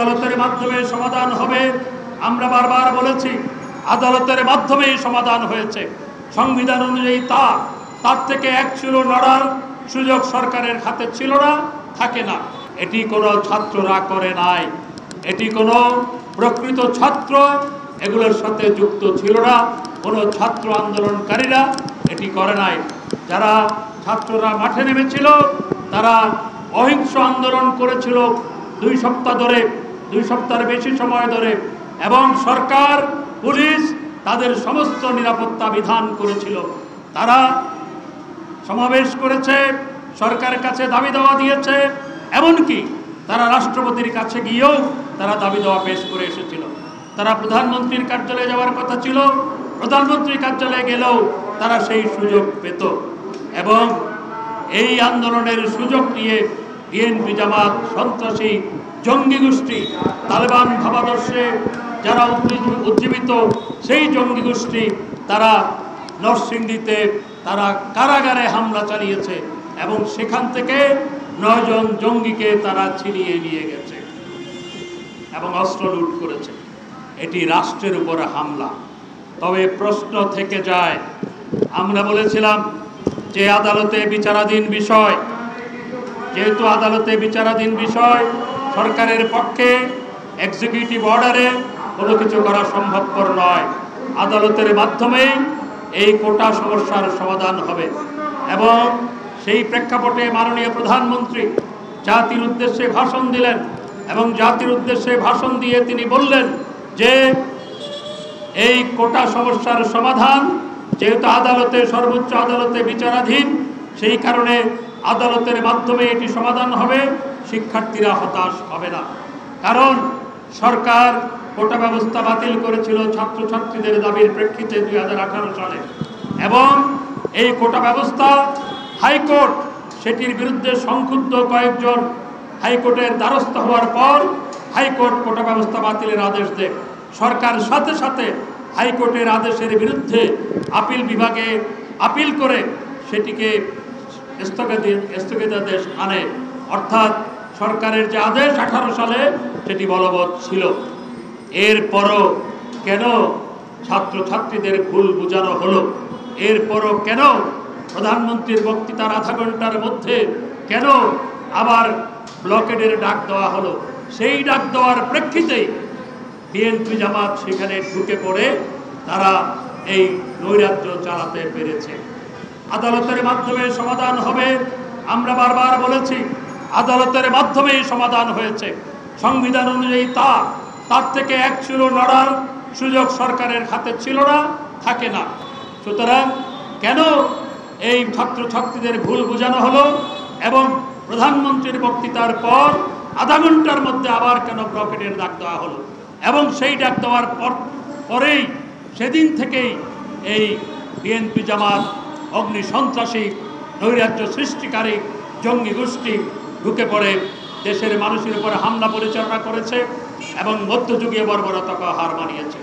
আদালতের মাধ্যমে সমাধান হবে। আমরা বারবার বলেছি আদালতের মাধ্যমেই সমাধান হয়েছে। সংবিধান অনুযায়ী তার থেকে এক চুলো নড়ার সুযোগ সরকারের হাতে ছিল না, থাকে না। এটি কোনো ছাত্ররা করে নাই, এটি কোনো প্রকৃত ছাত্র এগুলোর সাথে যুক্ত ছিল না, কোনো ছাত্র আন্দোলনকারীরা এটি করে নাই। যারা ছাত্ররা মাঠে নেমেছিল তারা অহিংস আন্দোলন করেছিল 2 সপ্তাহ ধরে, 2 সপ্তাহের বেশি সময় ধরে, এবং সরকার পুলিশ তাদের সমস্ত নিরাপত্তা বিধান করেছিল। তারা সমাবেশ করেছে, সরকারের কাছে দাবি দেওয়া দিয়েছে, এমনকি তারা রাষ্ট্রপতির কাছে গিয়েও তারা দাবি দেওয়া পেশ করে এসেছিল। তারা প্রধানমন্ত্রীর কার্যালয়ে যাওয়ার কথা ছিল, প্রধানমন্ত্রীর কার্যালয়ে গেলেও তারা সেই সুযোগ পেত। এবং এই আন্দোলনের সুযোগ নিয়ে বিএনপি জামাত সন্ত্রাসী জঙ্গি গোষ্ঠী তালেবান ভাবাদর্শে যারা উজ্জীবিত সেই জঙ্গি গোষ্ঠী তারা নরসিংদীতে তারা কারাগারে হামলা চালিয়েছে এবং সেখান থেকে 9 জন জঙ্গিকে তারা ছিনিয়ে নিয়ে গেছে এবং অস্ত্র লুট করেছে। এটি রাষ্ট্রের উপরে হামলা। তবে প্রশ্ন থেকে যায়, আমরা বলেছিলাম যে আদালতে বিচারাধীন বিষয়, যেহেতু আদালতে বিচারাধীন বিষয়, সরকারের পক্ষে এক্সিকিউটিভ অর্ডারে কোনো কিছু করা সম্ভবপর নয়। আদালতের মাধ্যমেই এই কোটা সমস্যার সমাধান হবে। এবং সেই প্রেক্ষাপটে মাননীয় প্রধানমন্ত্রী জাতির উদ্দেশ্যে ভাষণ দিলেন এবং জাতির উদ্দেশ্যে ভাষণ দিয়ে তিনি বললেন যে এই কোটা সমস্যার সমাধান যেহেতু আদালতে, সর্বোচ্চ আদালতে বিচারাধীন, সেই কারণে আদালতের মাধ্যমে এটি সমাধান হবে। শিক্ষার্থীরা হতাশ হবে না, কারণ সরকার কোটা ব্যবস্থা বাতিল করেছিল ছাত্রছাত্রীদের দাবির প্রেক্ষিতে 2018 সালে, এবং এই কোটা ব্যবস্থা হাইকোর্ট সেটির বিরুদ্ধে সংক্ষুব্ধ কয়েকজন হাইকোর্টের দ্বারস্থ হওয়ার পর হাইকোর্ট কোটা ব্যবস্থা বাতিলের আদেশ দেয়। সরকার সাথে সাথে হাইকোর্টের আদেশের বিরুদ্ধে আপিল বিভাগে আপিল করে সেটিকে স্থগিতাদেশ আনে, অর্থাৎ সরকারের যে আদেশ 18 সালে সেটি বলবৎ ছিল। এরপরও কেন ছাত্রছাত্রীদের ভুল বোঝানো হলো? এরপরও কেন প্রধানমন্ত্রীর বক্তৃতার আধা ঘন্টার মধ্যে কেন আবার ব্লকেডের ডাক দেওয়া হলো? সেই ডাক দেওয়ার প্রেক্ষিতেই বিএনপি জামাত সেখানে ঢুকে পড়ে তারা এই নৈরাজ্য চালাতে পেরেছে। আদালতের মাধ্যমে সমাধান হবে। আমরা বারবার বলেছি আদালতের মাধ্যমেই সমাধান হয়েছে। সংবিধান অনুযায়ী তার থেকে এক চুলো নড়ার সুযোগ সরকারের হাতে ছিল না, থাকে না। সুতরাং কেন এই ছাত্রছাত্রীদের ভুল বোঝানো হলো এবং প্রধানমন্ত্রীর বক্তৃতার পর আধা ঘন্টার মধ্যে আবার কেন ব্লকেডের ডাক দেওয়া হলো? এবং সেই ডাক দেওয়ার পরেই সেদিন থেকেই এই বিএনপি জামাত অগ্নি সন্ত্রাসী নৈরাজ্য সৃষ্টিকারী জঙ্গি গোষ্ঠী ঢুকে পড়ে দেশের মানুষের উপরে হামলা পরিচালনা করেছে এবং মধ্যযুগীয় বর্বরতাকে হার মানিয়েছে।